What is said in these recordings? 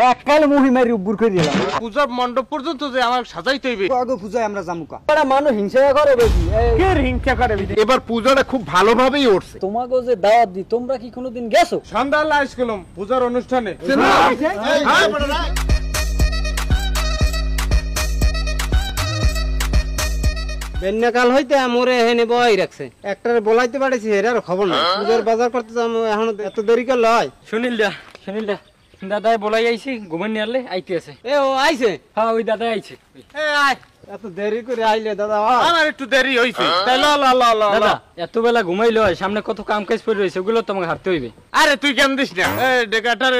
এককাল মহিমারি উব্বুর করে দিলাম। পূজার মণ্ডপ পর্যন্ত যে আমার সাজাইতে হইবে। আগে পূজায় আমরা জামুকা। বড় মানুষ হিংসা করে বেশি। কে হিংসা করে বেশি? এবার পূজাটা খুব ভালোভাবেই উঠছে। তোমাকে যে দাওয়াত দি তোমরা কি কোনোদিন গেছো? সন্ধ্যা লাইস গেলাম পূজার অনুষ্ঠানে। বেন্যাকাল হইতে মোরে হেনে বই রাখছে একটারে বলাইতে পারেছি এর খবর নাই পূজার বাজার করতে যাম এখন এত দেরি করলে হয় সুনীল দা দাদাই বলাই আইছি ঘুমান নিয়ালে আইতে আছে। এ ও আইছে হ্যাঁ ওই দাদাই আইছে। এ আয় এত দেরি করে আইলে দাদা আমার একটু দেরি হইছে। দাদা এত বেলা ঘুমাইলো সামনে কত কাম কাজ পড়ে রইছে ওগুলো তোমাকে হারতে হইবে। আরে তুই কেন দিস না? এই ডেকাটার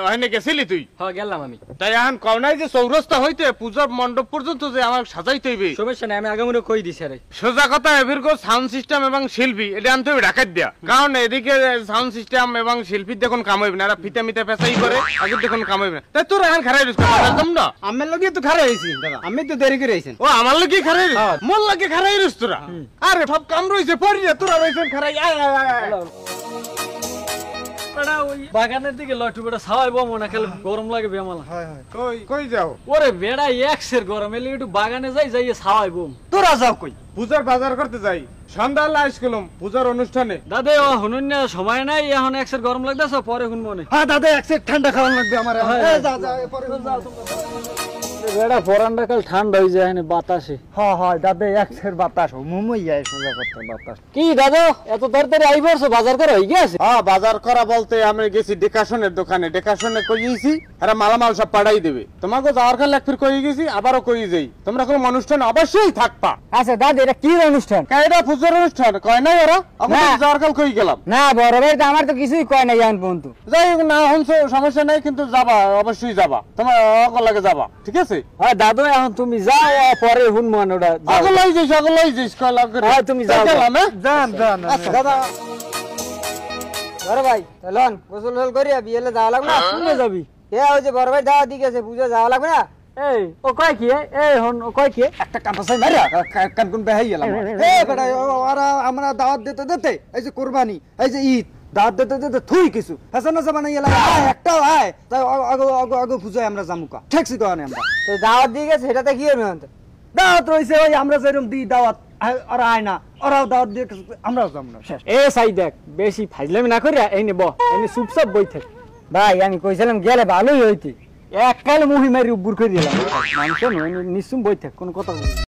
হয়নি গেছিলি তুই? হ্যাঁ গেলাম আমি। তাই এখন কও নাই যে চৌরাস্তা হইতে পূজার মণ্ডপ পর্যন্ত যে আমার সাজাইতে হইবে। সমস্যা নাই আমি আগামী কই দিছি আরে। সোজা কথা এভিরকো সাউন্ড সিস্টেম এবং শিল্পী এটা আনতে হবে ঢাকায় দিয়া। কারণ এদিকে সাউন্ড সিস্টেম এবং শিল্পীর দেখুন কাম হইবে না, এরা ফিতা মিতা পেছাই করে আগে দেখুন কাম হইবে না। তাই তোর এখন খারাই রইছ একদম না। আমার লগে তো খারাই হইছি দাদা, আমি তো দেরি করে আইছেন। ও আমার লগে খারাই মোর লগে খারাই রইছ তোরা। আরে সব কাম রইছে পড়ি রে তোরা রইছেন খারাই। বাগানের দিকে লটু বেড়া ছাওয়াইবো মনে খেলে গরম লাগে বেমালা। কই কই যাও? ওরে বেড়া একসের গরম এলে একটু বাগানে যাই ছাওয়াইবো। তোরা যাও কই? পূজার বাজার করতে যাই। সন্ধ্যা লাইস গেলাম পূজার অনুষ্ঠানে। দাদা ও শুনুন না সময় নাই এখন একসের গরম লাগতেছে পরে শুনবো না। হ্যাঁ দাদা এক সেট ঠান্ডা খাওয়ান লাগবে আমার। যা যা পরে যাও তোমরা। বেড়া পরানটা কাল ঠান্ডা হয়ে যায় না বাতাসে। হ্যাঁ হ্যাঁ দাদা এক সেট বাতাস মুমই যায় সোজা করতে বাতাস। কি দাদা এত তাড়াতাড়ি আই পড়ছো বাজার করা হয়ে গেছে? হ্যাঁ বাজার করা বলতে আমি গেছি ডেকাশনের দোকানে। ডেকাশনে কইছি আর মালামাল সব পাঠাই দেবে। তোমাকে যাওয়ার কাল এক ফির কই গেছি আবারও কই যাই। তোমরা কোন অনুষ্ঠান অবশ্যই থাকবা। আচ্ছা দাদা এটা কি অনুষ্ঠান? এটা পূজার অনুষ্ঠান কয় নাই ওরা? আমরা যাওয়ার কাল কই গেলাম। না বড় ভাই তো আমার তো কিছুই কয় নাই জান বন্ধু। যাই হোক না হনছো সমস্যা নাই কিন্তু যাবা অবশ্যই যাবা। তোমার অকল লাগে যাবা ঠিক আছে? হ্যাঁ দাদু এখন তুমি যাও পরে শুনবো না ওটা। অকল লই যাইস কয় লাগ করে। হ্যাঁ তুমি যাও। গেলাম যান আচ্ছা দাদা বড় ভাই চলন গোসল করি বিয়েলে যাওয়া লাগবে না? শুনে যাবি? এ ওই যে বড় ভাই দাওয়া দিয়ে গেছে পূজা যাওয়া লাগবে না? এই ও কয় কি এই হন ও কয় কি একটা কাঁপাসাই মারিয়া কান কোন বেহাই গেলাম। এ বেটা ওরা আমরা দাওয়াত দিতে এই যে কুরবানি এই যে ঈদ দাওয়াত দিতে থুই কিছু হাসান না বানাই গেলাম একটাও আয় তাই আগে পূজায় আমরা জামুকা ঠেকছি কনে আমরা তো দাওয়াত দিয়ে গেছে সেটাতে কি হবে অন্ত দাওয়াত রইছে ওই আমরা যেরকম দিই দাওয়াত ওরা আয় না ওরাও দাওয়াত দিয়ে আমরাও যাম না। এ সাই দেখ বেশি ফাইজলামি না করিয়া এই নে এনে চুপচাপ বই থাক। ভাই আমি কইছিলাম গেলে ভালোই হইতি এককাল মহিমারি উব্বুর করে দিলাম মানুষ নিশ্চুম বই থাক কোনো কথা বলি।